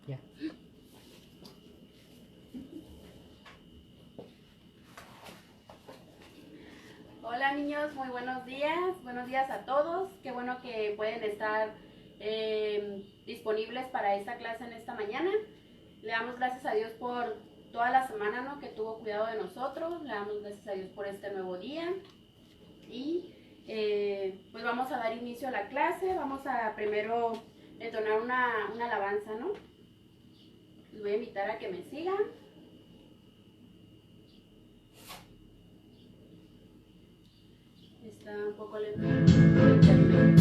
Ya. Hola niños, muy buenos días a todos. Qué bueno que pueden estar disponibles para esta clase en esta mañana. Le damos gracias a Dios por toda la semana, ¿no?, que tuvo cuidado de nosotros. Le damos gracias a Dios por este nuevo día. Y pues vamos a dar inicio a la clase. Vamos a primero entonar una alabanza, ¿no? Les voy a invitar a que me sigan. Está un poco lento el internet.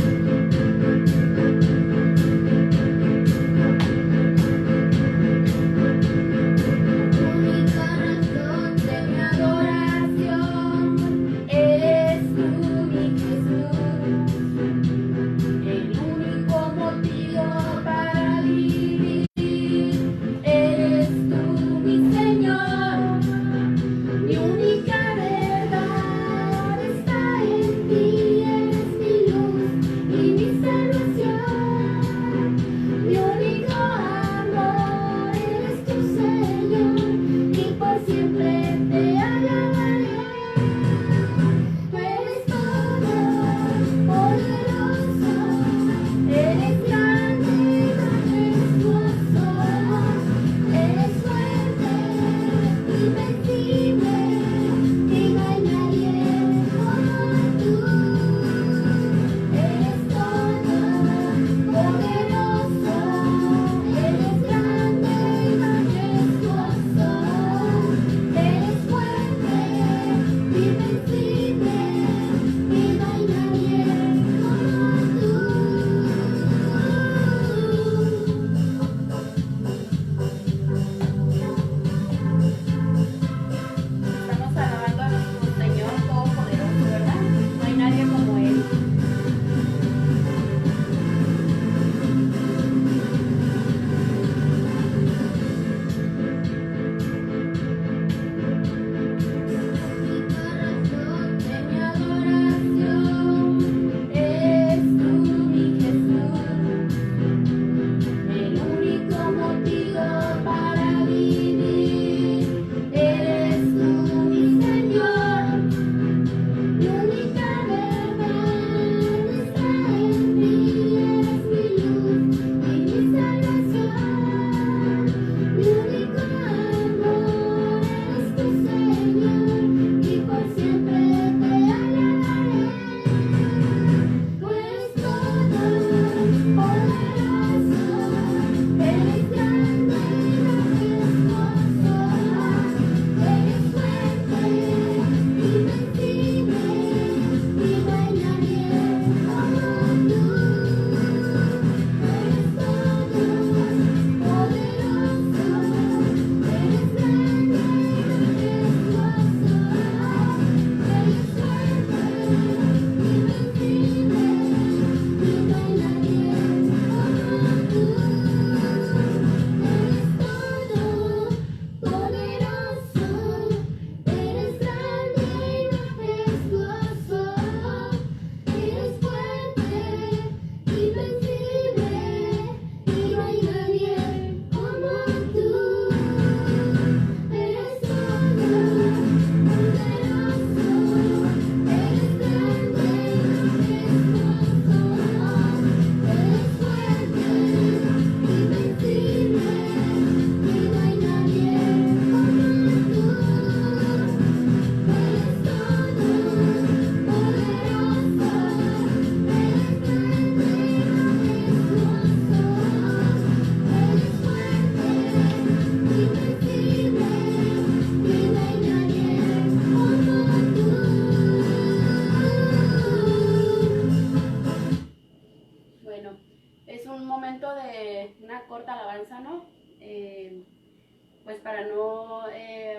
Pues para no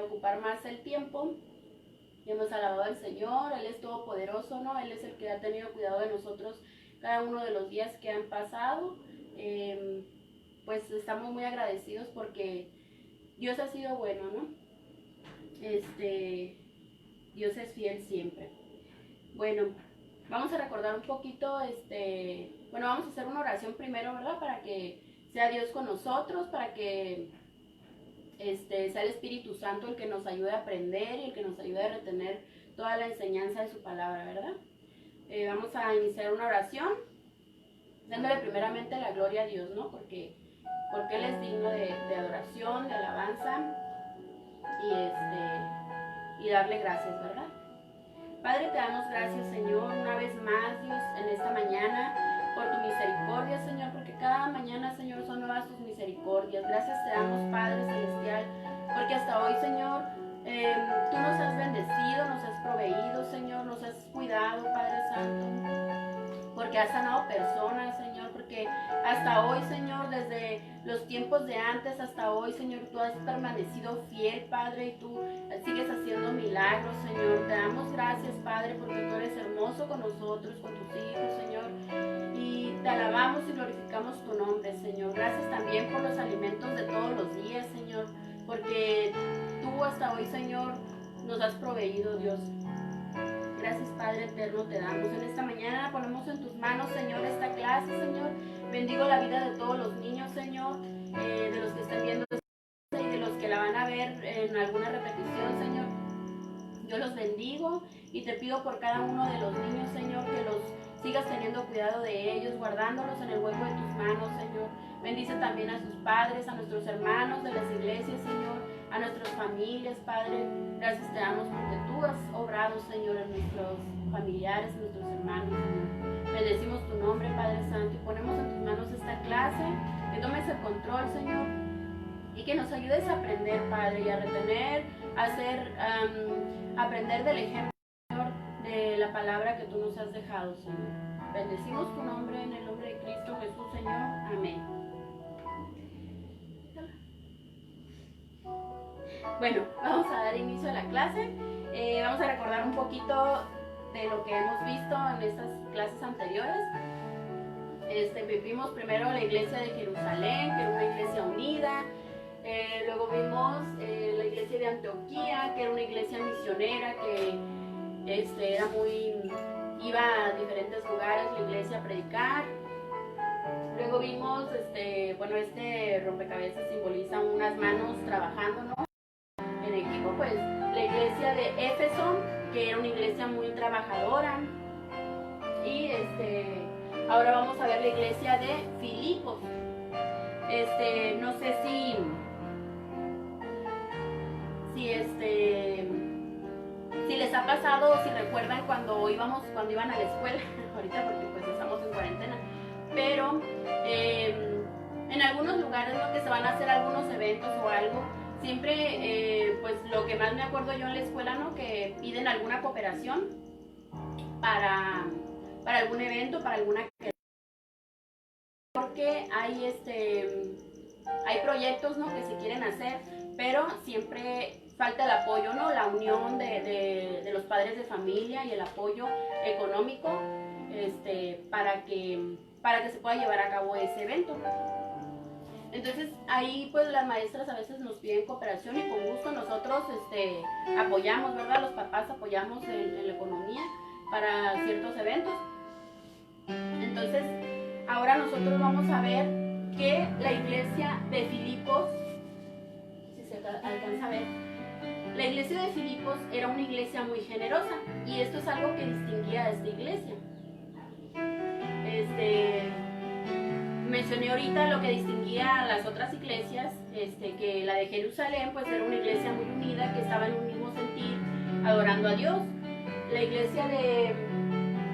ocupar más el tiempo, hemos alabado al Señor. Él es todopoderoso, ¿no? Él es el que ha tenido cuidado de nosotros cada uno de los días que han pasado. Pues estamos muy agradecidos porque Dios ha sido bueno, ¿no? Dios es fiel siempre. Bueno, vamos a recordar un poquito, bueno, vamos a hacer una oración primero, ¿verdad? Para que sea Dios con nosotros, para que sea el Espíritu Santo el que nos ayude a aprender y el que nos ayude a retener toda la enseñanza de su palabra, ¿verdad? Vamos a iniciar una oración, dándole primeramente la gloria a Dios, ¿no? Porque Él es digno de adoración, de alabanza y darle gracias, ¿verdad? Padre, te damos gracias, Señor, una vez más, Dios, en esta mañana, por tu misericordia, Señor, porque cada mañana, Señor, son nuevas tus misericordias. Gracias te damos, Padre Celestial, porque hasta hoy, Señor, tú nos has bendecido, nos has proveído, Señor, nos has cuidado, Padre Santo, porque has sanado personas, Señor, porque hasta hoy, Señor, desde los tiempos de antes hasta hoy, Señor, tú has permanecido fiel, Padre, y tú sigues haciendo milagros, Señor. Te damos gracias, Padre, porque tú eres hermoso con nosotros, con tus hijos, Señor, y te alabamos y glorificamos tu nombre, Señor. Gracias también por los alimentos de todos los días, Señor, porque tú hasta hoy, Señor, nos has proveído, Dios. Gracias, Padre eterno, te damos. En esta mañana ponemos en tus manos, Señor, esta clase, Señor. Bendigo la vida de todos los niños, Señor, de los que están viendo y de los que la van a ver en alguna repetición, Señor. Yo los bendigo y te pido por cada uno de los niños, Señor, que los sigas teniendo cuidado de ellos, guardándolos en el hueco de tus manos, Señor. Bendice también a sus padres, a nuestros hermanos de las iglesias, Señor, a nuestras familias, Padre. Gracias te damos porque tú has obrado, Señor, en nuestros familiares, en nuestros hermanos, Señor. Bendecimos tu nombre, Padre Santo, y ponemos en tus manos esta clase, que tomes el control, Señor, y que nos ayudes a aprender, Padre, y a retener, aprender del ejemplo, Señor, de la palabra que tú nos has dejado, Señor. Bendecimos tu nombre en el nombre de Cristo Jesús, Señor. Amén. Bueno, vamos a dar inicio a la clase. Vamos a recordar un poquito de lo que hemos visto en estas clases anteriores. Vimos primero la iglesia de Jerusalén, que era una iglesia unida. Luego vimos la iglesia de Antioquía, que era una iglesia misionera que iba a diferentes lugares la iglesia a predicar. Luego vimos, este rompecabezas simboliza unas manos trabajando, ¿no? En equipo, pues la iglesia de Éfeso, que era una iglesia muy trabajadora. Y ahora vamos a ver la iglesia de Filipos. No sé si les ha pasado o si recuerdan cuando iban a la escuela, ahorita porque pues estamos en cuarentena, pero en algunos lugares, ¿no?, que se van a hacer algunos eventos o algo, siempre, pues lo que más me acuerdo yo en la escuela, ¿no?, que piden alguna cooperación para algún evento, para alguna actividad, porque hay proyectos, ¿no?, que se quieren hacer, pero siempre falta el apoyo, ¿no?, la unión de los padres de familia y el apoyo económico para que se pueda llevar a cabo ese evento. Entonces ahí pues las maestras a veces nos piden cooperación y con gusto nosotros apoyamos, ¿verdad? Los papás apoyamos en la economía para ciertos eventos. Entonces ahora nosotros vamos a ver que la iglesia de Filipos, si se alcanza a ver, la iglesia de Filipos era una iglesia muy generosa y esto es algo que distinguía a esta iglesia. Mencioné ahorita lo que distinguía a las otras iglesias, que la de Jerusalén pues era una iglesia muy unida, que estaba en un mismo sentir, adorando a Dios. La iglesia de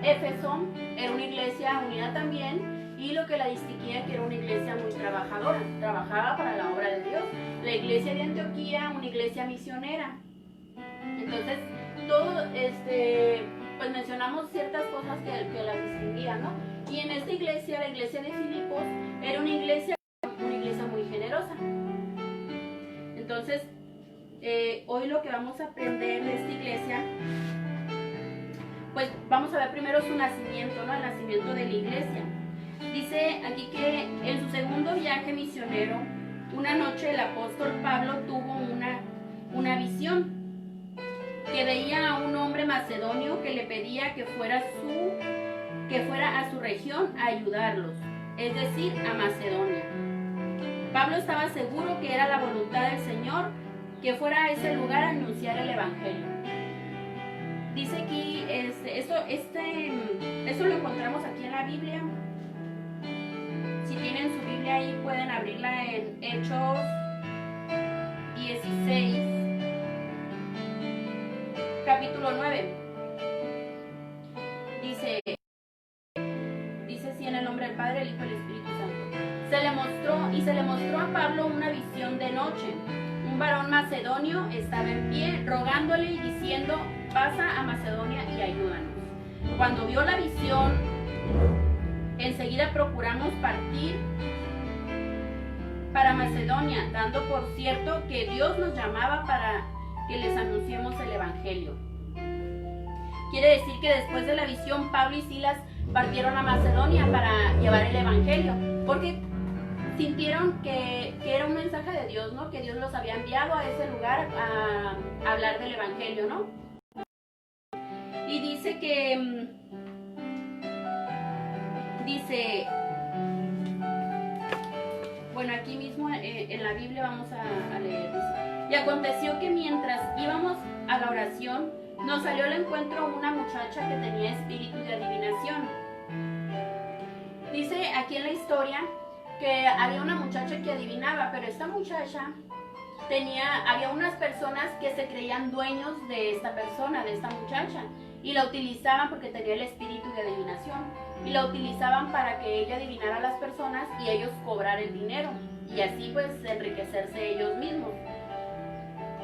Éfeso era una iglesia unida también, y lo que la distinguía que era una iglesia muy trabajadora, trabajaba para la obra de Dios. La iglesia de Antioquía, una iglesia misionera. Entonces, todo, pues mencionamos ciertas cosas que las distinguían, ¿no? Y en esta iglesia, la iglesia de Filipos, era una iglesia muy generosa. Entonces, hoy lo que vamos a aprender de esta iglesia, pues vamos a ver primero su nacimiento, ¿no? El nacimiento de la iglesia. Dice aquí que en su segundo viaje misionero, una noche el apóstol Pablo tuvo una visión, que veía a un hombre macedonio que le pedía que fuera a su región a ayudarlos, es decir, a Macedonia. Pablo estaba seguro que era la voluntad del Señor que fuera a ese lugar a anunciar el Evangelio. Dice aquí, esto lo encontramos aquí en la Biblia. Si tienen su Biblia ahí, pueden abrirla en Hechos 16, capítulo 9. Dice así en el nombre del Padre, el Hijo y el Espíritu Santo. Se le mostró a Pablo una visión de noche. Un varón macedonio estaba en pie, rogándole y diciendo: pasa a Macedonia y ayúdanos. Cuando vio la visión, enseguida procuramos partir para Macedonia, dando por cierto que Dios nos llamaba para que les anunciemos el Evangelio. Quiere decir que después de la visión, Pablo y Silas partieron a Macedonia para llevar el Evangelio, porque sintieron que era un mensaje de Dios, ¿no? Que Dios los había enviado a ese lugar a hablar del Evangelio, ¿no? Y dice que bueno, aquí mismo en la Biblia vamos a leer, dice: y aconteció que mientras íbamos a la oración, nos salió al encuentro una muchacha que tenía espíritu de adivinación. Dice aquí en la historia que había una muchacha que adivinaba, pero esta muchacha había unas personas que se creían dueños de esta persona, de esta muchacha, y la utilizaban porque tenía el espíritu de adivinación, y la utilizaban para que ella adivinara a las personas y ellos cobrar el dinero, y así pues enriquecerse ellos mismos.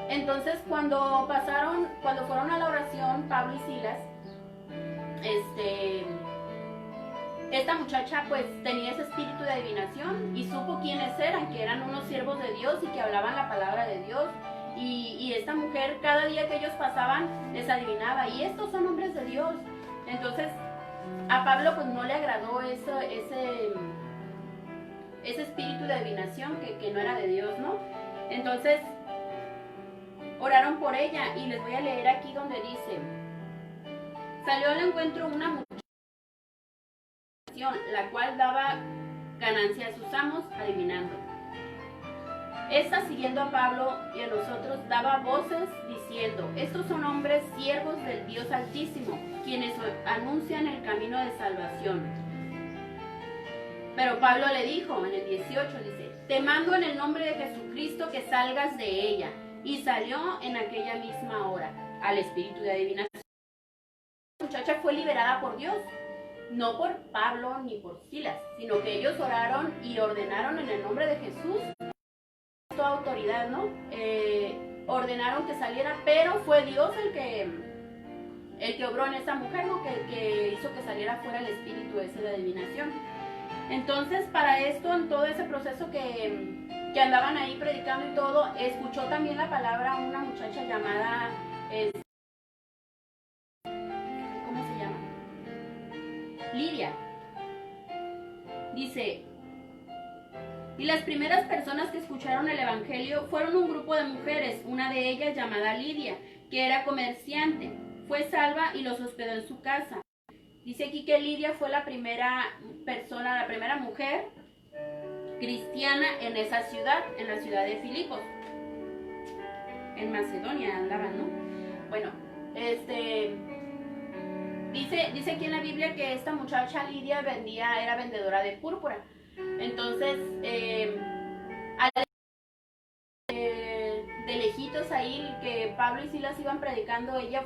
Entonces cuando fueron a la oración, Pablo y Silas, esta muchacha pues tenía ese espíritu de adivinación y supo quiénes eran, que eran unos siervos de Dios y que hablaban la palabra de Dios. Y esta mujer, cada día que ellos pasaban, les adivinaba, y estos son hombres de Dios. Entonces a Pablo pues no le agradó ese espíritu de adivinación que no era de Dios, ¿no? Entonces oraron por ella, y les voy a leer aquí donde dice: salió al encuentro una muchacha, la cual daba ganancia a sus amos adivinando. Esta, siguiendo a Pablo y a nosotros, daba voces diciendo: estos son hombres siervos del Dios Altísimo, quienes anuncian el camino de salvación. Pero Pablo le dijo en el 18, dice: te mando en el nombre de Jesucristo que salgas de ella. Y salió en aquella misma hora al espíritu de adivinación. La muchacha fue liberada por Dios, no por Pablo ni por Silas, sino que ellos oraron y ordenaron en el nombre de Jesús, toda autoridad, ¿no? Ordenaron que saliera, pero fue Dios el que obró en esa mujer, ¿no? Que hizo que saliera fuera el espíritu ese de adivinación. Entonces, para esto, en todo ese proceso que andaban ahí predicando y todo, escuchó también la palabra una muchacha llamada, ¿cómo se llama? Lidia. Dice: y las primeras personas que escucharon el Evangelio fueron un grupo de mujeres, una de ellas llamada Lidia, que era comerciante. Fue salva y los hospedó en su casa. Dice aquí que Lidia fue la primera persona, la primera mujer cristiana en esa ciudad, en la ciudad de Filipos. En Macedonia andaban, ¿no? Bueno, dice aquí en la Biblia que esta muchacha Lidia era vendedora de púrpura. Entonces, de lejitos ahí que Pablo y Silas iban predicando, ella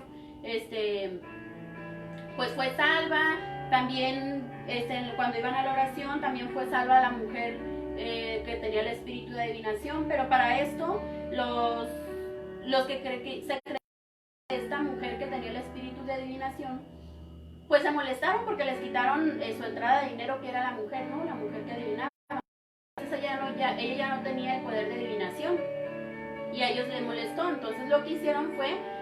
pues fue salva. También cuando iban a la oración también fue salva la mujer que tenía el espíritu de adivinación. Pero para esto los que se creen que esta mujer que tenía el espíritu de adivinación pues se molestaron porque les quitaron su entrada de dinero, que era la mujer, ¿no? La mujer que adivinaba. Entonces ella ya no tenía el poder de adivinación y a ellos les molestó. Entonces lo que hicieron fue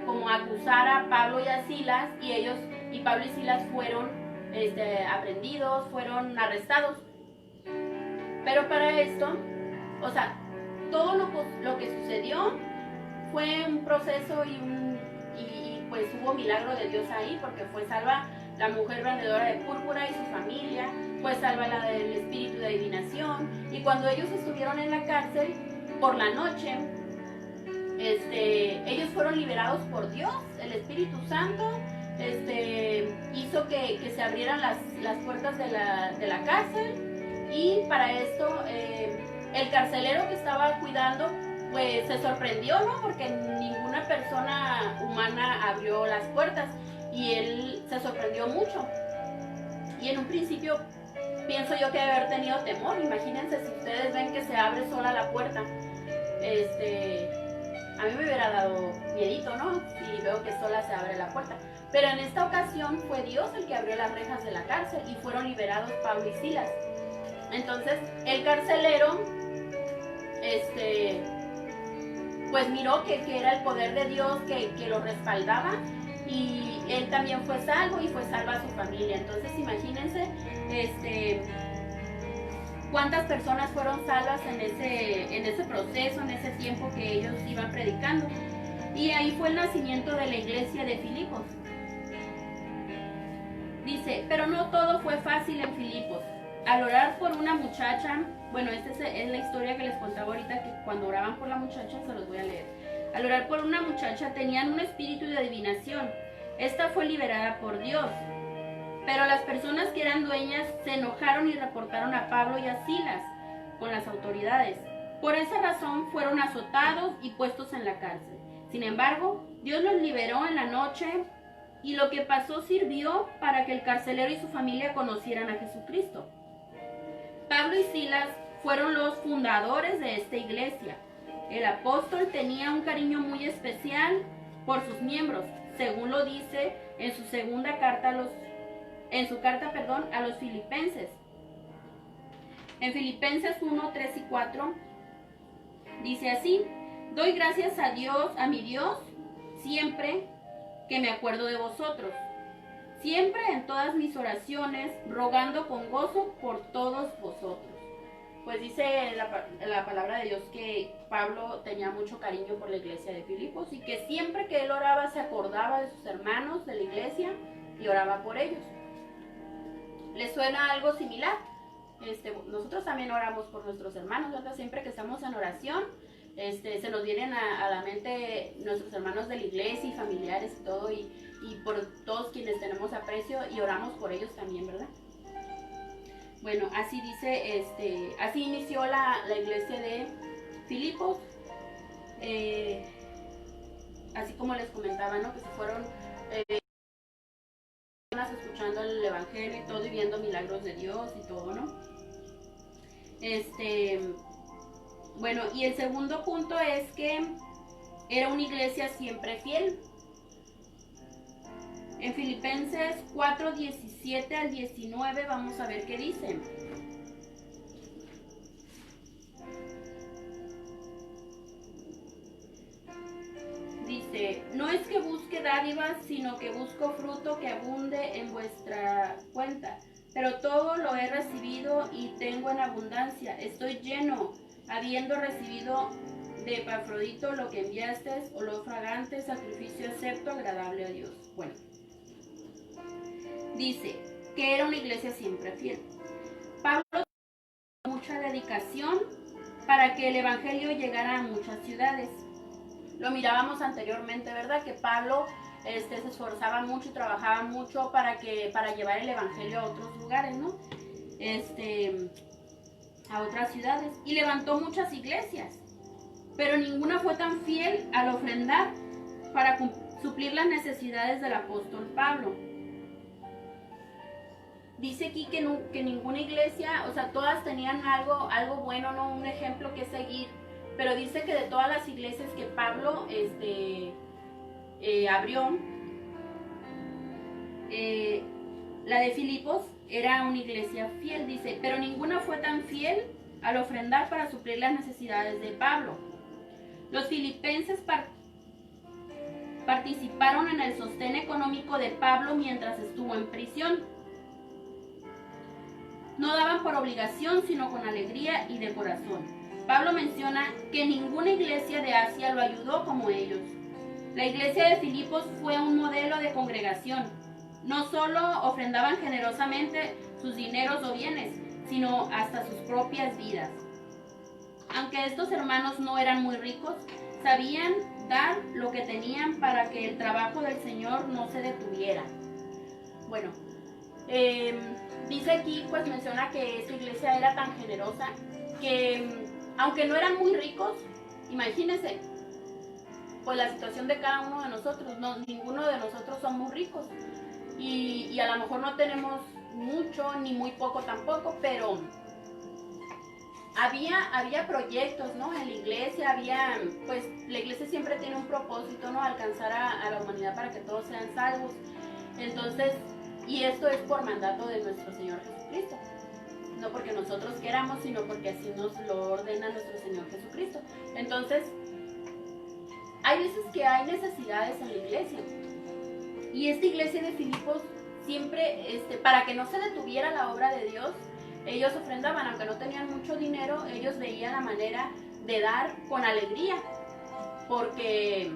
como acusar a Pablo y a Silas, y Pablo y Silas fueron aprendidos, fueron arrestados. Pero para esto, o sea, todo lo que sucedió fue un proceso y pues hubo milagro de Dios ahí, porque fue salva la mujer vendedora de púrpura y su familia, fue salva la del espíritu de adivinación. Y cuando ellos estuvieron en la cárcel, por la noche, ellos fueron liberados por Dios. El Espíritu Santo hizo que se abrieran las puertas de la cárcel, y para esto el carcelero que estaba cuidando pues se sorprendió, ¿no? Porque ninguna persona humana abrió las puertas, y él se sorprendió mucho. Y en un principio pienso yo que debe haber tenido temor. Imagínense si ustedes ven que se abre sola la puerta. A mí me hubiera dado miedito, ¿no? Si veo que sola se abre la puerta. Pero en esta ocasión fue Dios el que abrió las rejas de la cárcel y fueron liberados Pablo y Silas. Entonces el carcelero pues miró que era el poder de Dios que lo respaldaba, y él también fue salvo y fue salva su familia. Entonces imagínense cuántas personas fueron salvas en ese proceso, en ese tiempo que ellos iban predicando. Y ahí fue el nacimiento de la iglesia de Filipos. Dice, pero no todo fue fácil en Filipos. Al orar por una muchacha, bueno, esta es la historia que les contaba ahorita, que cuando oraban por la muchacha, se los voy a leer. Al orar por una muchacha tenían un espíritu de adivinación. Esta fue liberada por Dios. Pero las personas que eran dueñas se enojaron y reportaron a Pablo y a Silas con las autoridades. Por esa razón fueron azotados y puestos en la cárcel. Sin embargo, Dios los liberó en la noche, y lo que pasó sirvió para que el carcelero y su familia conocieran a Jesucristo. Pablo y Silas fueron los fundadores de esta iglesia. El apóstol tenía un cariño muy especial por sus miembros, según lo dice en su segunda carta a los filipenses. En Filipenses 1, 3 y 4 dice así: doy gracias a Dios, a mi Dios, siempre que me acuerdo de vosotros, siempre en todas mis oraciones, rogando con gozo por todos vosotros. Pues dice la palabra de Dios que Pablo tenía mucho cariño por la iglesia de Filipos, y que siempre que él oraba se acordaba de sus hermanos de la iglesia y oraba por ellos. ¿Les suena algo similar? Nosotros también oramos por nuestros hermanos, ¿verdad? Siempre que estamos en oración, se nos vienen a la mente nuestros hermanos de la iglesia y familiares y todo, y por todos quienes tenemos aprecio, y oramos por ellos también, ¿verdad? Bueno, así dice, así inició la iglesia de Filipos, así como les comentaba, ¿no? Que se fueron escuchando el evangelio y todo, y viendo milagros de Dios y todo, ¿no? Bueno, y el segundo punto es que era una iglesia siempre fiel. En Filipenses 4, 17 al 19 vamos a ver qué dice. Dice, no es que busque dádivas, sino que busco fruto que abunde en vuestra cuenta. Pero todo lo he recibido y tengo en abundancia. Estoy lleno, habiendo recibido de Epafrodito lo que enviaste, olor fragante, sacrificio acepto, agradable a Dios. Bueno, dice que era una iglesia siempre fiel. Pablo tuvo mucha dedicación para que el evangelio llegara a muchas ciudades. Lo mirábamos anteriormente, ¿verdad? Que Pablo se esforzaba mucho y trabajaba mucho para llevar el evangelio a otros lugares, ¿no? A otras ciudades. Y levantó muchas iglesias, pero ninguna fue tan fiel al ofrendar para suplir las necesidades del apóstol Pablo. Dice aquí que ninguna iglesia, o sea, todas tenían algo bueno, ¿no? Un ejemplo que seguir. Pero dice que de todas las iglesias que Pablo abrió, la de Filipos era una iglesia fiel, dice, pero ninguna fue tan fiel al ofrendar para suplir las necesidades de Pablo. Los filipenses participaron en el sostén económico de Pablo mientras estuvo en prisión. No daban por obligación, sino con alegría y de corazón. Pablo menciona que ninguna iglesia de Asia lo ayudó como ellos. La iglesia de Filipos fue un modelo de congregación. No solo ofrendaban generosamente, sus dineros o bienes, sino hasta sus propias vidas. Aunque estos hermanos no eran muy ricos, sabían dar lo que tenían para que el trabajo del Señor no se detuviera. Bueno, dice aquí, pues menciona que esta iglesia era tan generosa que aunque no eran muy ricos, imagínense, pues la situación de cada uno de nosotros, no, ninguno de nosotros somos ricos y a lo mejor no tenemos mucho ni muy poco tampoco, pero había proyectos, ¿no? En la iglesia pues la iglesia siempre tiene un propósito, ¿no? Alcanzar a la humanidad para que todos sean salvos. Entonces, y esto es por mandato de nuestro Señor Jesucristo. No porque nosotros queramos, sino porque así nos lo ordena nuestro Señor Jesucristo. Entonces, hay veces que hay necesidades en la iglesia. Y esta iglesia de Filipos siempre, para que no se detuviera la obra de Dios, ellos ofrendaban, aunque no tenían mucho dinero, ellos veían la manera de dar con alegría, porque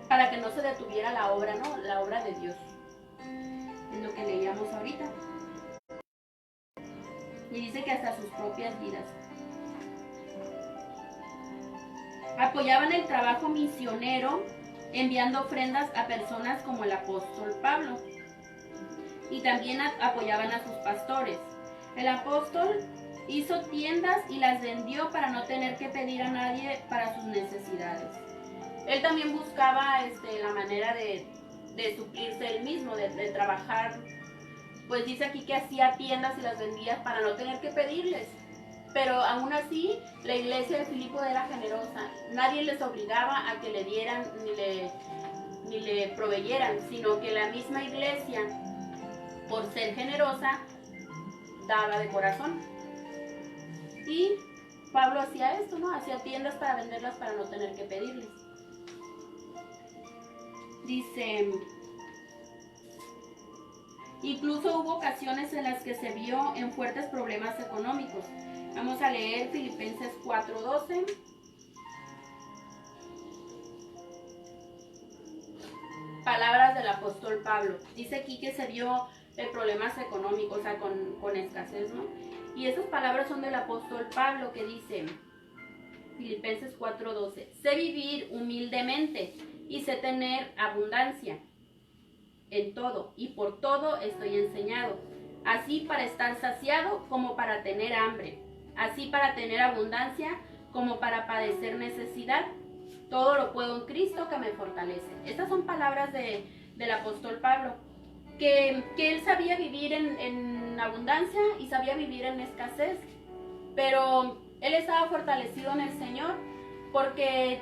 para que no se detuviera la obra, ¿no? La obra de Dios. Es lo que leíamos ahorita. Y dice que hasta sus propias vidas. Apoyaban el trabajo misionero enviando ofrendas a personas como el apóstol Pablo. Y también apoyaban a sus pastores. El apóstol hizo tiendas y las vendió para no tener que pedir a nadie para sus necesidades. Él también buscaba la manera de suplirse él mismo, de trabajar. Pues dice aquí que hacía tiendas y las vendía para no tener que pedirles. Pero aún así, la iglesia de Filipo era generosa. Nadie les obligaba a que le dieran ni le proveyeran, sino que la misma iglesia, por ser generosa, daba de corazón. Y Pablo hacía esto, ¿no? Hacía tiendas para venderlas para no tener que pedirles. Dice, incluso hubo ocasiones en las que se vio en fuertes problemas económicos. Vamos a leer Filipenses 4:12. Palabras del apóstol Pablo. Dice aquí que se vio problemas económicos, o sea, con escasez, ¿no? Y esas palabras son del apóstol Pablo, que dice, Filipenses 4:12, sé vivir humildemente y sé tener abundancia en todo, y por todo estoy enseñado, así para estar saciado como para tener hambre, así para tener abundancia como para padecer necesidad. Todo lo puedo en Cristo que me fortalece. Estas son palabras del apóstol Pablo, que él sabía vivir en abundancia y sabía vivir en escasez, pero él estaba fortalecido en el Señor porque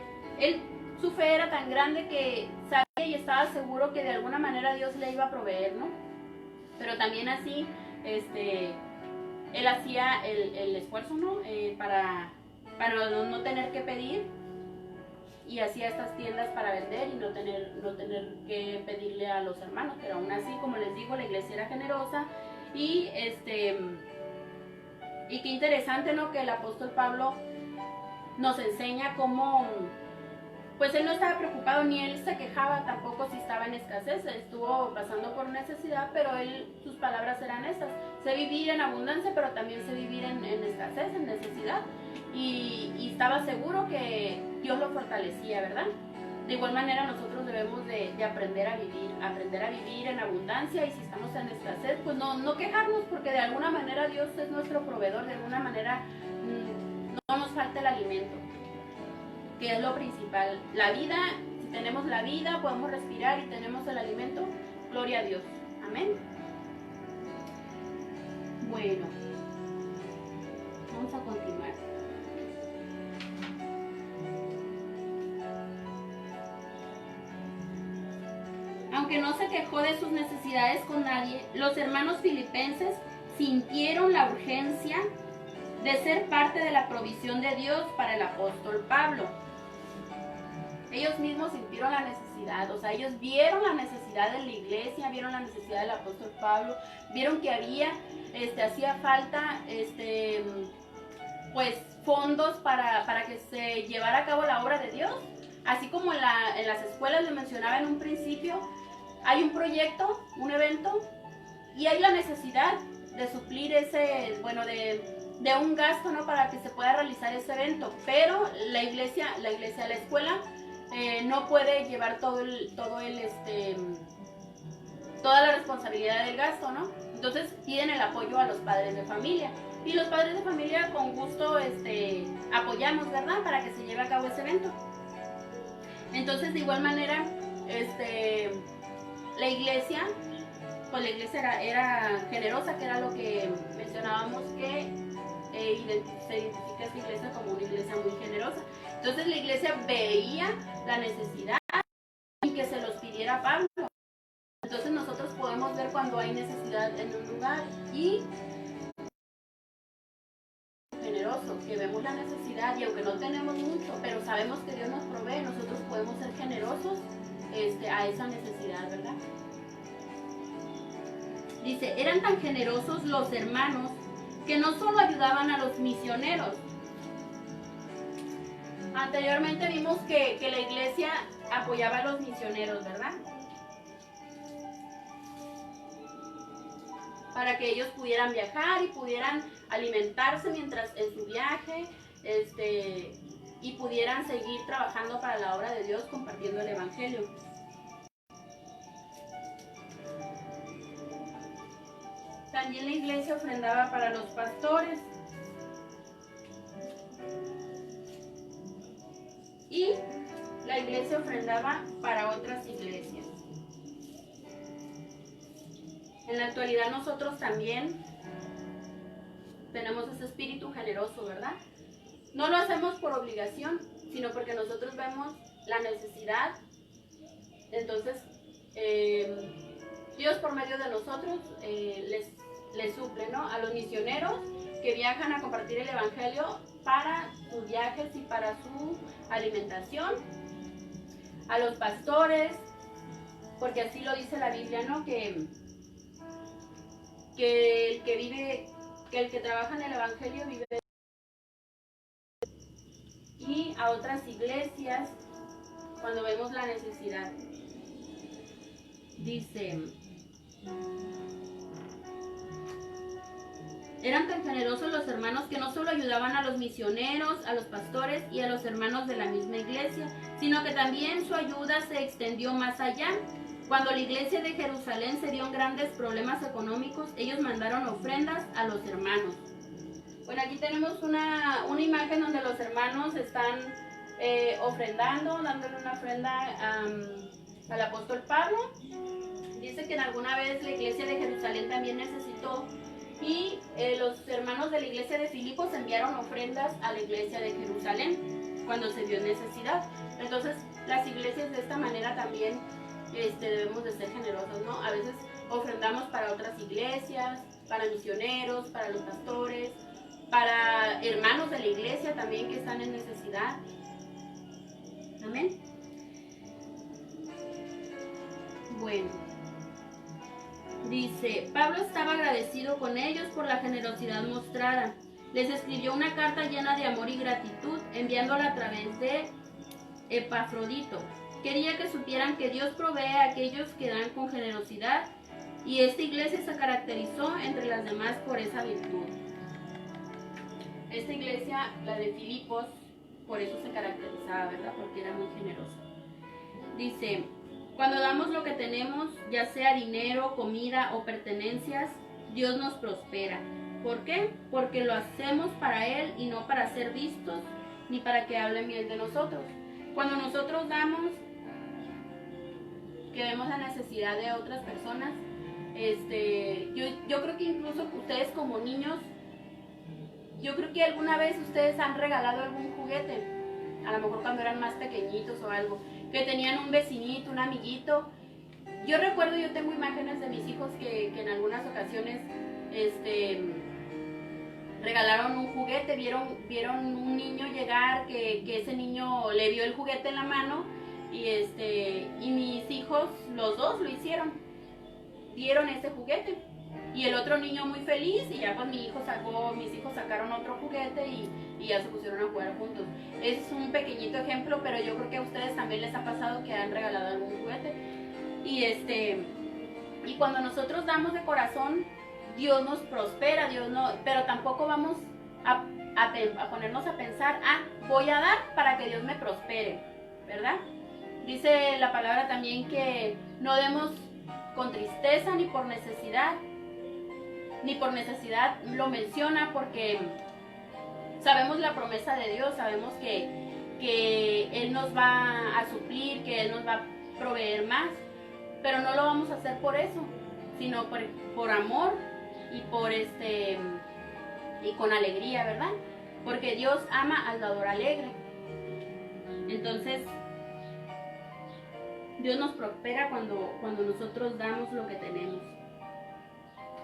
su fe era tan grande que sabía y estaba seguro que de alguna manera Dios le iba a proveer, ¿no? Pero también así, él hacía el esfuerzo, ¿no? Para no tener que pedir, y hacía estas tiendas para vender y no tener que pedirle a los hermanos. Pero aún así, como les digo, la iglesia era generosa y qué interesante, ¿no? Que el apóstol Pablo nos enseña cómo, pues él no estaba preocupado ni él se quejaba tampoco si estaba en escasez. Estuvo pasando por necesidad, pero sus palabras eran estas: sé vivir en abundancia, pero también sé vivir en escasez, en necesidad. Y estaba seguro que Dios lo fortalecía, ¿verdad? De igual manera nosotros debemos de aprender a vivir en abundancia, y si estamos en escasez, pues no quejarnos, porque de alguna manera Dios es nuestro proveedor, de alguna manera no nos falta el alimento, que es lo principal. La vida, si tenemos la vida, podemos respirar y tenemos el alimento, gloria a Dios. Amén. Bueno, vamos a continuar. Aunque no se quejó de sus necesidades con nadie, los hermanos filipenses sintieron la urgencia de ser parte de la provisión de Dios para el apóstol Pablo. Ellos mismos sintieron la necesidad, o sea, ellos vieron la necesidad de la iglesia, vieron la necesidad del apóstol Pablo, vieron que hacía falta, pues, fondos para que se llevara a cabo la obra de Dios. Así como en las escuelas, les mencionaba en un principio, hay un proyecto, un evento, y hay la necesidad de suplir ese, bueno, de un gasto, ¿no? Para que se pueda realizar ese evento, pero la iglesia, la escuela no puede llevar toda la responsabilidad del gasto, ¿no? Entonces piden el apoyo a los padres de familia. Y los padres de familia con gusto apoyamos, ¿verdad? Para que se lleve a cabo ese evento. Entonces, de igual manera, la iglesia, pues la iglesia era generosa, que era lo que mencionábamos, que se identifica esta iglesia como una iglesia muy generosa. Entonces la iglesia veía la necesidad en que se los pidiera a Pablo. Entonces nosotros podemos ver cuando hay necesidad en un lugar y generoso, que vemos la necesidad y aunque no tenemos mucho, pero sabemos que Dios nos provee, nosotros podemos ser generosos a esa necesidad, ¿verdad? Dice, eran tan generosos los hermanos que no solo ayudaban a los misioneros. Anteriormente vimos que la iglesia apoyaba a los misioneros, ¿verdad? Para que ellos pudieran viajar y pudieran alimentarse mientras en su viaje, y pudieran seguir trabajando para la obra de Dios compartiendo el evangelio. También la iglesia ofrendaba para los pastores. Y la iglesia ofrendaba para otras iglesias. En la actualidad nosotros también tenemos ese espíritu generoso, ¿verdad? No lo hacemos por obligación, sino porque nosotros vemos la necesidad. Entonces, Dios por medio de nosotros les suple, ¿no? A los misioneros que viajan a compartir el evangelio para sus viajes y para su alimentación. A los pastores, porque así lo dice la Biblia, ¿no? Que el que trabaja en el evangelio vive. Y a otras iglesias cuando vemos la necesidad. Dice, eran tan generosos los hermanos que no solo ayudaban a los misioneros, a los pastores y a los hermanos de la misma iglesia, sino que también su ayuda se extendió más allá. Cuando la iglesia de Jerusalén se vio en grandes problemas económicos, ellos mandaron ofrendas a los hermanos. Bueno, aquí tenemos una imagen donde los hermanos están ofrendando, dándole una ofrenda al apóstol Pablo. Dice que en alguna vez la iglesia de Jerusalén también necesitó, y los hermanos de la iglesia de Filipos enviaron ofrendas a la iglesia de Jerusalén cuando se vio necesidad. Entonces, las iglesias de esta manera también debemos de ser generosos, ¿no? A veces ofrendamos para otras iglesias, para misioneros, para los pastores, para hermanos de la iglesia también que están en necesidad. Amén. Bueno, dice, Pablo estaba agradecido con ellos por la generosidad mostrada. Les escribió una carta llena de amor y gratitud, enviándola a través de Epafrodito. Quería que supieran que Dios provee a aquellos que dan con generosidad, y esta iglesia se caracterizó entre las demás por esa virtud. Esta iglesia, la de Filipos, por eso se caracterizaba, ¿verdad? Porque era muy generosa. Dice, cuando damos lo que tenemos, ya sea dinero, comida o pertenencias, Dios nos prospera. ¿Por qué? Porque lo hacemos para Él y no para ser vistos, ni para que hablen bien de nosotros. Cuando nosotros damos, que vemos la necesidad de otras personas, yo creo que incluso ustedes como niños, yo creo que alguna vez ustedes han regalado algún juguete, a lo mejor cuando eran más pequeñitos o algo, que tenían un vecinito, un amiguito. Yo recuerdo, yo tengo imágenes de mis hijos que en algunas ocasiones regalaron un juguete, vieron un niño llegar, que ese niño le vio el juguete en la mano, y mis hijos, los dos lo hicieron, dieron ese juguete. Y el otro niño muy feliz, y ya pues mis hijos sacaron otro juguete y ya se pusieron a jugar juntos. Es un pequeñito ejemplo, pero yo creo que a ustedes también les ha pasado que han regalado algún juguete. Y cuando nosotros damos de corazón, Dios nos prospera, pero tampoco vamos a ponernos a pensar, voy a dar para que Dios me prospere, ¿verdad? Dice la palabra también que no demos con tristeza ni por necesidad lo menciona porque sabemos la promesa de Dios, sabemos que Él nos va a suplir, que Él nos va a proveer más, pero no lo vamos a hacer por eso, sino por amor y y con alegría, ¿verdad? Porque Dios ama al dador alegre. Entonces, Dios nos prospera cuando nosotros damos lo que tenemos.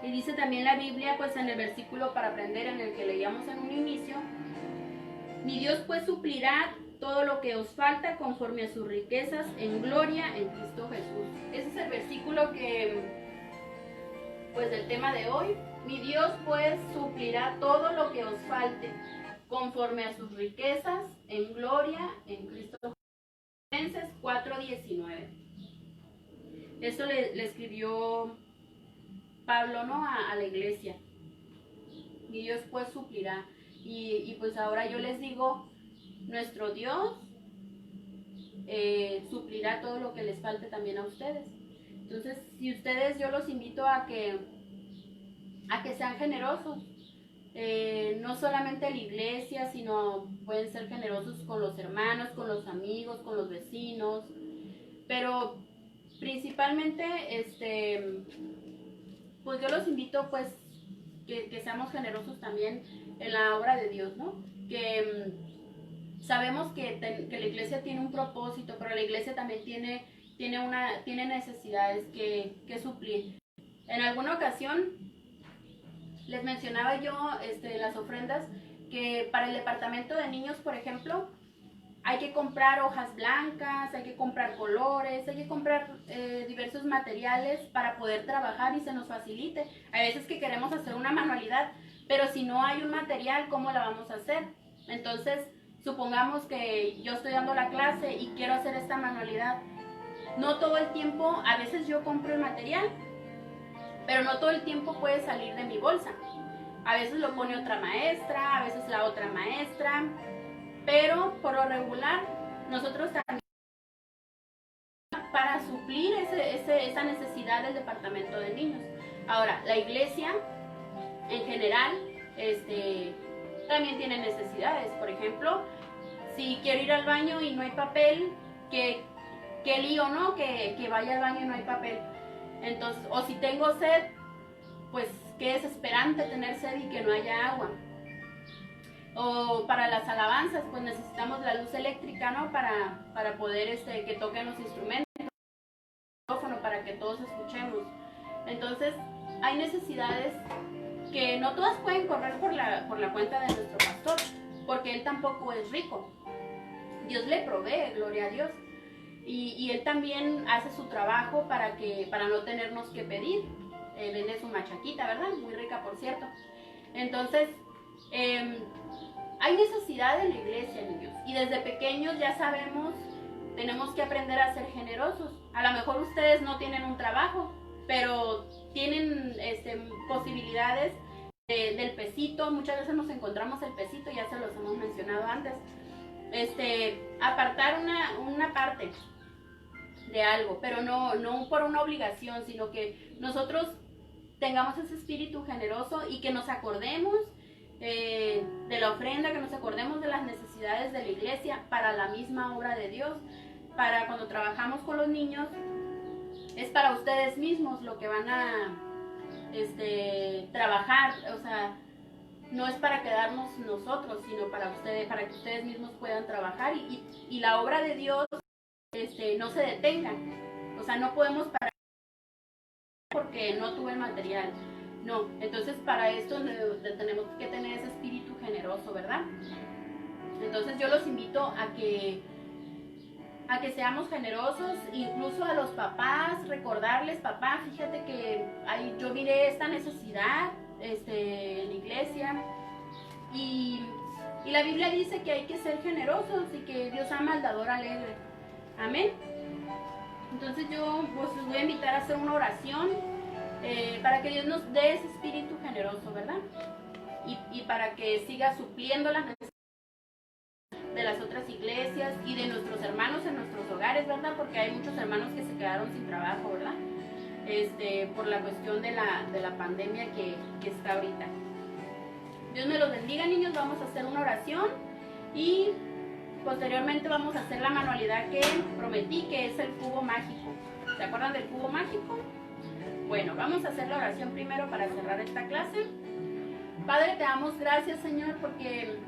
Y dice también la Biblia, pues en el versículo para aprender en el que leíamos en un inicio, mi Dios pues suplirá todo lo que os falta conforme a sus riquezas en gloria en Cristo Jesús. Ese es el versículo pues del tema de hoy. Mi Dios pues suplirá todo lo que os falte conforme a sus riquezas en gloria en Cristo Jesús. Filipenses 4:19. Esto le escribió Pablo, ¿no? a la iglesia. Mi Dios pues suplirá. Y pues ahora yo les digo, nuestro Dios suplirá todo lo que les falte también a ustedes. Entonces, si ustedes, yo los invito a que sean generosos. No solamente en la iglesia, sino pueden ser generosos con los hermanos, con los amigos, con los vecinos, pero principalmente, pues yo los invito pues que seamos generosos también en la obra de Dios, ¿no? Que sabemos que la iglesia tiene un propósito, pero la iglesia también tiene necesidades que suplir. En alguna ocasión les mencionaba yo las ofrendas, que para el departamento de niños, por ejemplo, hay que comprar hojas blancas, hay que comprar colores, hay que comprar diversos materiales para poder trabajar y se nos facilite. Hay veces que queremos hacer una manualidad, pero si no hay un material, ¿cómo la vamos a hacer? Entonces, supongamos que yo estoy dando la clase y quiero hacer esta manualidad. No todo el tiempo, a veces yo compro el material, pero no todo el tiempo puede salir de mi bolsa. A veces lo pone otra maestra, a veces la otra maestra, pero por lo regular nosotros también para suplir esa necesidad del departamento de niños. Ahora, la iglesia en general también tiene necesidades. Por ejemplo, si quiero ir al baño y no hay papel, qué lío, ¿no? Que vaya al baño y no hay papel. Entonces, o si tengo sed, pues qué desesperante tener sed y que no haya agua. O para las alabanzas, pues necesitamos la luz eléctrica, ¿no? Para poder que toquen los instrumentos, el micrófono, para que todos escuchemos. Entonces, hay necesidades que no todas pueden correr por la cuenta de nuestro pastor, porque él tampoco es rico. Dios le provee, gloria a Dios. Y él también hace su trabajo para no tenernos que pedir. Vende su machaquita, ¿verdad? Muy rica, por cierto. Entonces, hay necesidad en la iglesia, niños. Y desde pequeños ya sabemos, tenemos que aprender a ser generosos. A lo mejor ustedes no tienen un trabajo, pero tienen posibilidades del pesito. Muchas veces nos encontramos el pesito, ya se los hemos mencionado antes. Apartar una parte de algo, pero no por una obligación, sino que nosotros tengamos ese espíritu generoso y que nos acordemos de la ofrenda, que nos acordemos de las necesidades de la iglesia para la misma obra de Dios. Para cuando trabajamos con los niños, es para ustedes mismos lo que van a trabajar, o sea, no es para quedarnos nosotros, sino para que ustedes mismos puedan trabajar y la obra de Dios no se detenga. O sea, no podemos parar porque no tuve el material. No, entonces para esto tenemos que tener ese espíritu generoso, ¿verdad? Entonces yo los invito a que seamos generosos, incluso a los papás, recordarles, papá, fíjate que yo miré esta necesidad en la iglesia y la Biblia dice que hay que ser generosos y que Dios ama al dador alegre. Amén. Entonces yo pues les voy a invitar a hacer una oración para que Dios nos dé ese espíritu generoso, ¿verdad? Y para que siga supliendo las necesidades de las otras iglesias y de nuestros hermanos en nuestros hogares, ¿verdad? Porque hay muchos hermanos que se quedaron sin trabajo, ¿verdad? Por la cuestión de la pandemia que está ahorita. Dios me los bendiga, niños. Vamos a hacer una oración y posteriormente vamos a hacer la manualidad que prometí, que es el cubo mágico. ¿Se acuerdan del cubo mágico? Bueno, vamos a hacer la oración primero para cerrar esta clase. Padre, te damos gracias, Señor, porque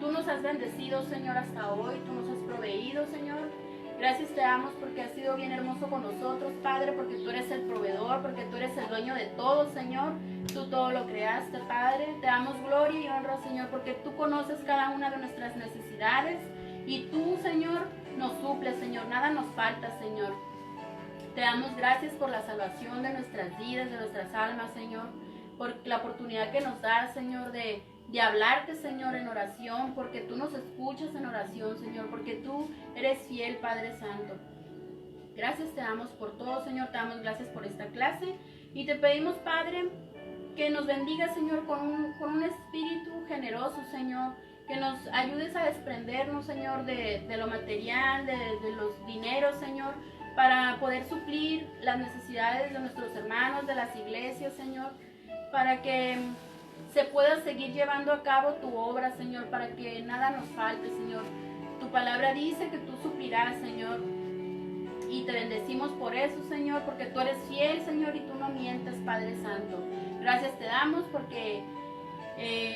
tú nos has bendecido, Señor, hasta hoy. Tú nos has proveído, Señor. Gracias te damos porque has sido bien hermoso con nosotros, Padre, porque tú eres el proveedor, porque tú eres el dueño de todo, Señor. Tú todo lo creaste, Padre. Te damos gloria y honra, Señor, porque tú conoces cada una de nuestras necesidades y tú, Señor, nos suples, Señor. Nada nos falta, Señor. Te damos gracias por la salvación de nuestras vidas, de nuestras almas, Señor, por la oportunidad que nos das, Señor, de hablarte, Señor, en oración, porque tú nos escuchas en oración, Señor, porque tú eres fiel, Padre Santo. Gracias te damos por todo, Señor, te damos gracias por esta clase y te pedimos, Padre, que nos bendiga, Señor, con un espíritu generoso, Señor, que nos ayudes a desprendernos, Señor, de lo material, de los dineros, Señor, para poder suplir las necesidades de nuestros hermanos, de las iglesias, Señor, para que se pueda seguir llevando a cabo tu obra, Señor, para que nada nos falte, Señor. Tu palabra dice que tú suplirás, Señor, y te bendecimos por eso, Señor, porque tú eres fiel, Señor, y tú no mientes, Padre Santo. Gracias te damos porque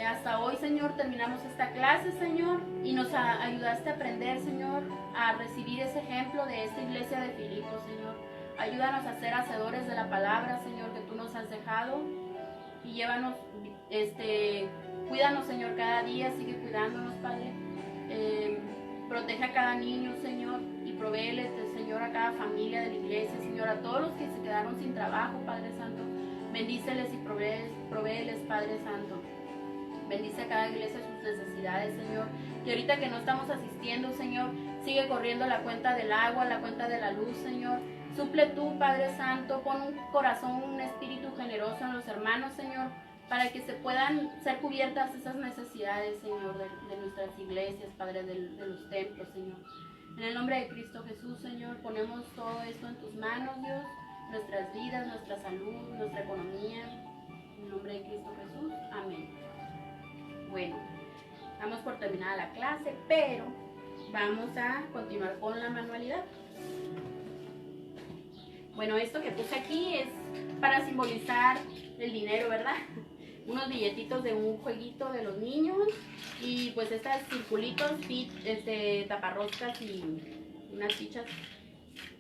hasta hoy, Señor, terminamos esta clase, Señor, y nos ayudaste a aprender, Señor, a recibir ese ejemplo de esta iglesia de Filipos, Señor. Ayúdanos a ser hacedores de la palabra, Señor, que tú nos has dejado, y llévanos, cuídanos, Señor, cada día, sigue cuidándonos, Padre. Protege a cada niño, Señor, y provéele, Señor, a cada familia de la iglesia, Señor, a todos los que se quedaron sin trabajo, Padre Santo. Bendíceles y provéeles, Padre Santo. Bendice a cada iglesia sus necesidades, Señor. Y ahorita que no estamos asistiendo, Señor, sigue corriendo la cuenta del agua, la cuenta de la luz, Señor. Suple tú, Padre Santo, pon un corazón, un espíritu generoso en los hermanos, Señor, para que se puedan ser cubiertas esas necesidades, Señor, de nuestras iglesias, Padre, de los templos, Señor. En el nombre de Cristo Jesús, Señor, ponemos todo esto en tus manos, Dios, nuestras vidas, nuestra salud, nuestra economía. En el nombre de Cristo Jesús, amén. Bueno, damos por terminada la clase, pero vamos a continuar con la manualidad. Bueno, esto que puse aquí es para simbolizar el dinero, ¿verdad? Unos billetitos de un jueguito de los niños y pues estos circulitos, taparroscas y unas fichas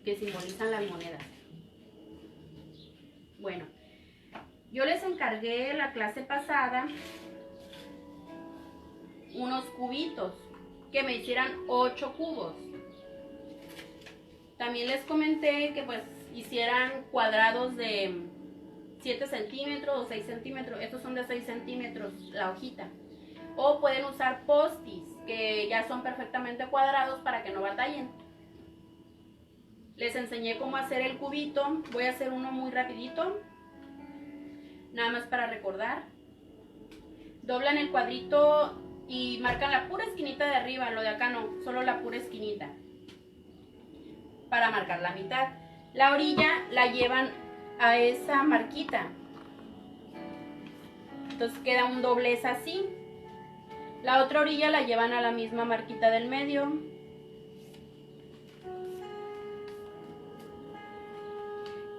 que simbolizan las monedas. Bueno, yo les encargué la clase pasada unos cubitos que me hicieran 8 cubos. También les comenté que pues hicieran cuadrados de 7 centímetros o 6 centímetros. Estos son de 6 centímetros la hojita. O pueden usar postis que ya son perfectamente cuadrados para que no batallen. Les enseñé cómo hacer el cubito. Voy a hacer uno muy rapidito, nada más para recordar. Doblan el cuadrito y marcan la pura esquinita de arriba, lo de acá no, solo la pura esquinita, para marcar la mitad. La orilla la llevan a esa marquita, entonces queda un doblez así. La otra orilla la llevan a la misma marquita del medio.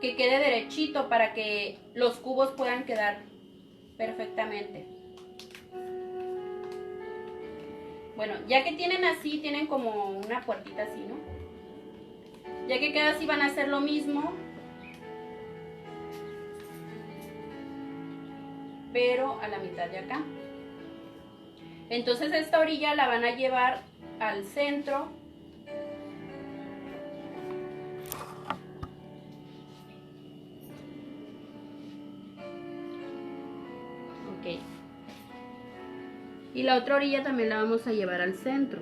Que quede derechito para que los cubos puedan quedar perfectamente. Bueno, ya que tienen así, tienen como una puertita así, ¿no? Ya que queda así, van a hacer lo mismo, pero a la mitad de acá. Entonces esta orilla la van a llevar al centro. Ok. Y la otra orilla también la vamos a llevar al centro.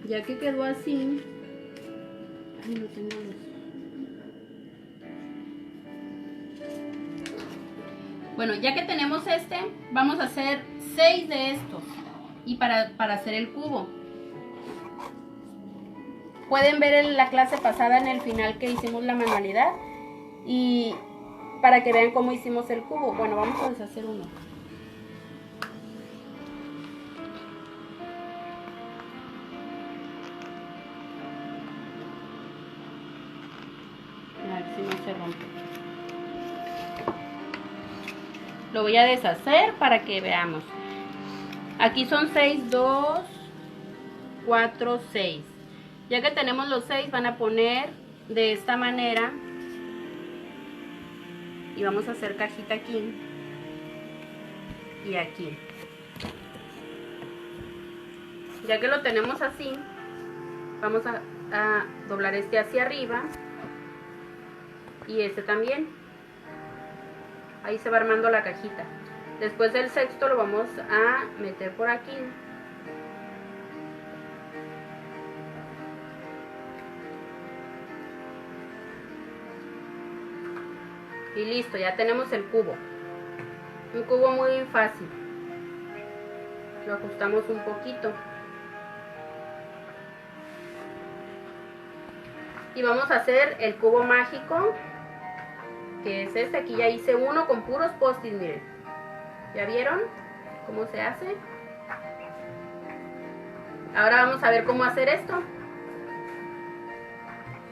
Ya que quedó así, Ay, no tengo luz. Bueno, ya que tenemos este, vamos a hacer 6 de estos. Y para hacer el cubo. Pueden ver en la clase pasada en el final que hicimos la manualidad. Y para que vean cómo hicimos el cubo. Bueno, vamos a deshacer uno. A ver si no se rompe. Lo voy a deshacer para que veamos. Aquí son 6, 2, 4, 6. Ya que tenemos los 6, van a poner de esta manera. Y vamos a hacer cajita aquí. Y aquí. Ya que lo tenemos así, vamos a doblar este hacia arriba. Y este también. Ahí se va armando la cajita. Después del sexto lo vamos a meter por aquí. Y listo, ya tenemos el cubo. Un cubo muy fácil. Lo ajustamos un poquito. Y vamos a hacer el cubo mágico, que es este. Aquí ya hice uno con puros post-it, miren. ¿Ya vieron cómo se hace? Ahora vamos a ver cómo hacer esto.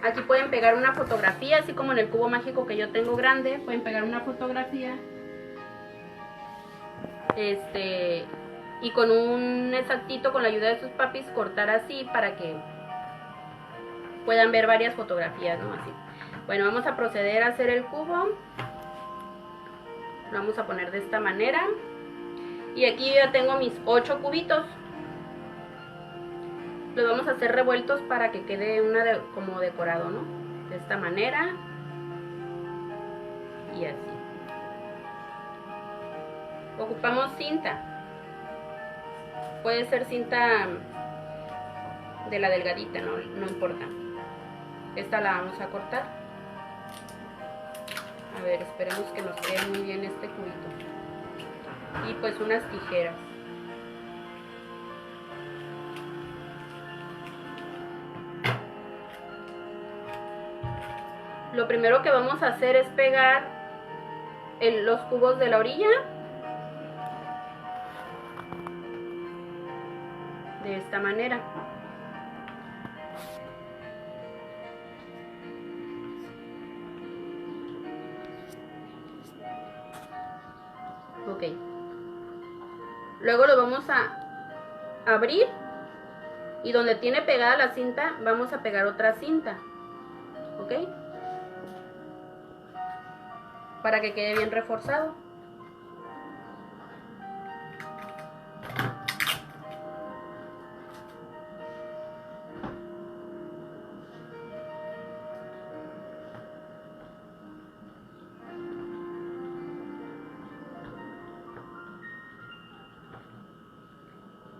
Aquí pueden pegar una fotografía, así como en el cubo mágico que yo tengo grande. Pueden pegar una fotografía. Y con un exactito, con la ayuda de sus papis, cortar así para que puedan ver varias fotografías, ¿no? Así. Bueno, vamos a proceder a hacer el cubo. Lo vamos a poner de esta manera. Y aquí yo ya tengo mis 8 cubitos. Los vamos a hacer revueltos para que quede como decorado, ¿no? De esta manera. Y así. Ocupamos cinta. Puede ser cinta de la delgadita, no importa. Esta la vamos a cortar. A ver, esperemos que nos quede muy bien este cubito. Y pues unas tijeras. Lo primero que vamos a hacer es pegar los cubos de la orilla. De esta manera. Ok. Luego lo vamos a abrir. Y donde tiene pegada la cinta, vamos a pegar otra cinta. ¿Ok? Para que quede bien reforzado.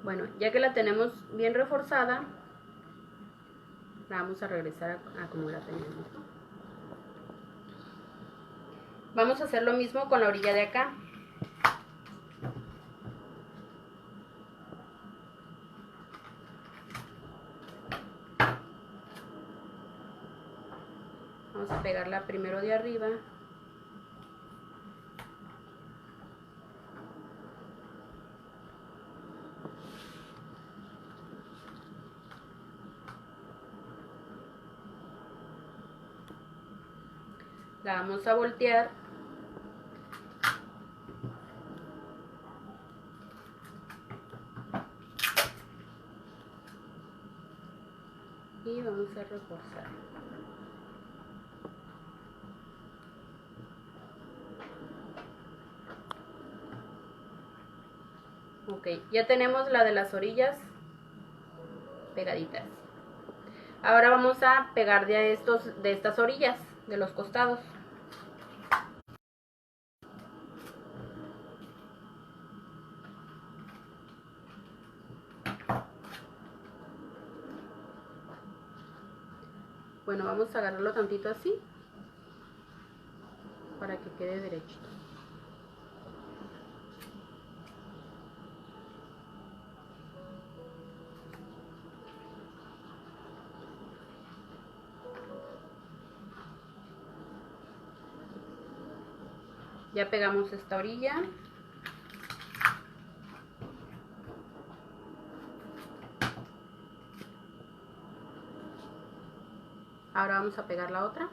Bueno, ya que la tenemos bien reforzada, la vamos a regresar a como la teníamos. Vamos a hacer lo mismo con la orilla de acá. Vamos a pegarla primero de arriba. La vamos a voltear. Y vamos a reforzar. Ok, ya tenemos la de las orillas pegaditas. Ahora vamos a pegar de estas orillas, de los costados. Bueno, vamos a agarrarlo tantito así para que quede derechito. Ya pegamos esta orilla. Ahora vamos a pegar la otra.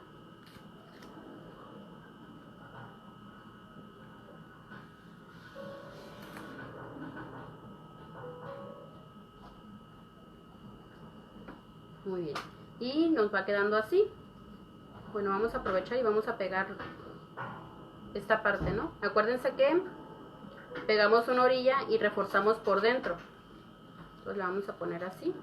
Muy bien. Y nos va quedando así. Bueno, vamos a aprovechar y vamos a pegar esta parte, ¿no? Acuérdense que pegamos una orilla y reforzamos por dentro. Entonces la vamos a poner así.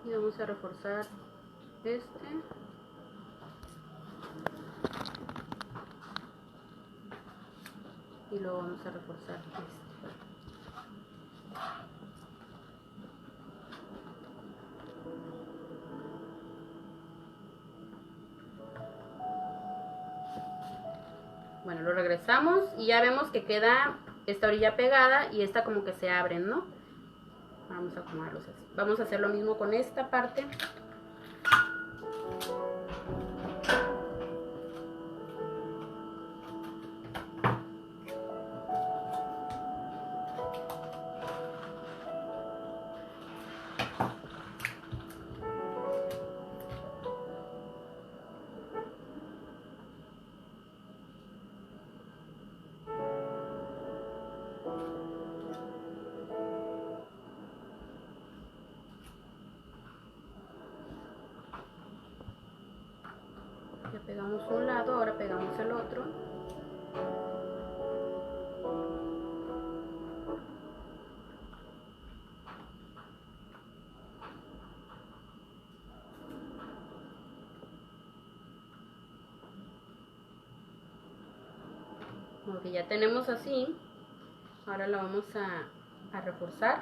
Y vamos a reforzar este. Y luego vamos a reforzar este. Bueno, lo regresamos y ya vemos que queda esta orilla pegada y esta como que se abren, ¿no? Vamos a acomodarlos así. Vamos a hacer lo mismo con esta parte. Ya pegamos un lado, ahora pegamos el otro. Ok, ya tenemos así. Ahora la vamos a reforzar.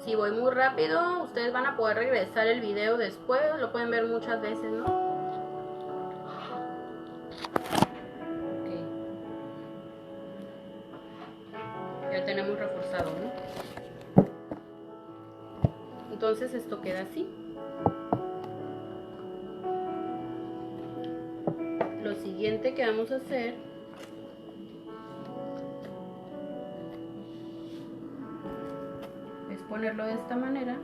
Si voy muy rápido, ustedes van a poder regresar el video después, lo pueden ver muchas veces, ¿no? Okay. Ya tenemos reforzado, ¿no? Entonces esto queda así. Lo siguiente que vamos a hacer es ponerlo de esta manera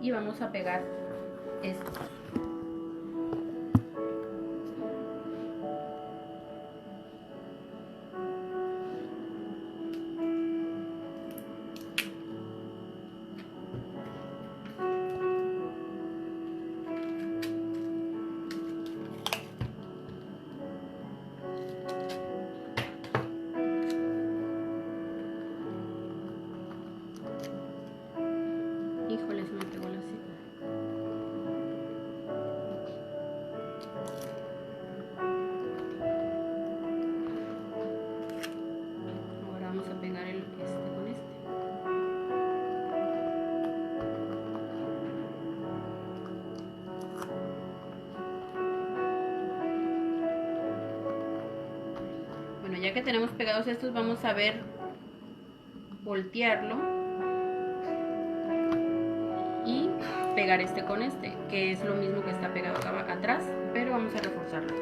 y vamos a pegar esto. Híjole, se me pegó la cita. Ahora vamos a pegar el este con este. Bueno, ya que tenemos pegados estos, vamos a ver, voltearlo y pegar este con este, que es lo mismo que está pegado acá atrás, pero vamos a reforzarlo.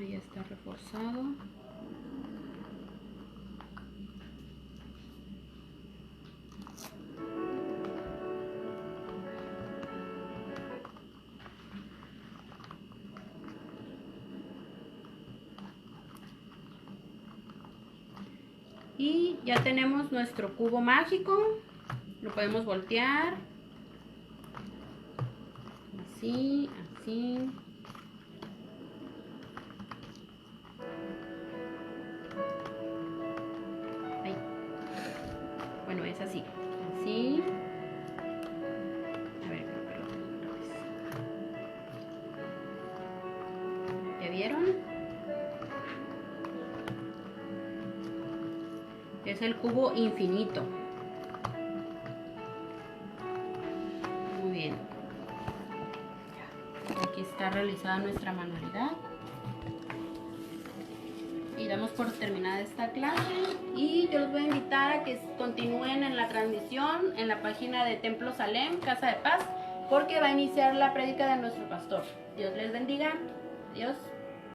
Ahí está reforzado. Y ya tenemos nuestro cubo mágico. Lo podemos voltear. Así, así. Ahí. Bueno, es así. Así. A ver, creo que lo tengo otra vez. ¿Ya vieron? Es el cubo infinito. Muy bien. Aquí está realizada nuestra manualidad. Y damos por terminada esta clase. Y yo los voy a invitar a que continúen en la transmisión en la página de Templo Salem, Casa de Paz, porque va a iniciar la prédica de nuestro pastor. Dios les bendiga. Adiós.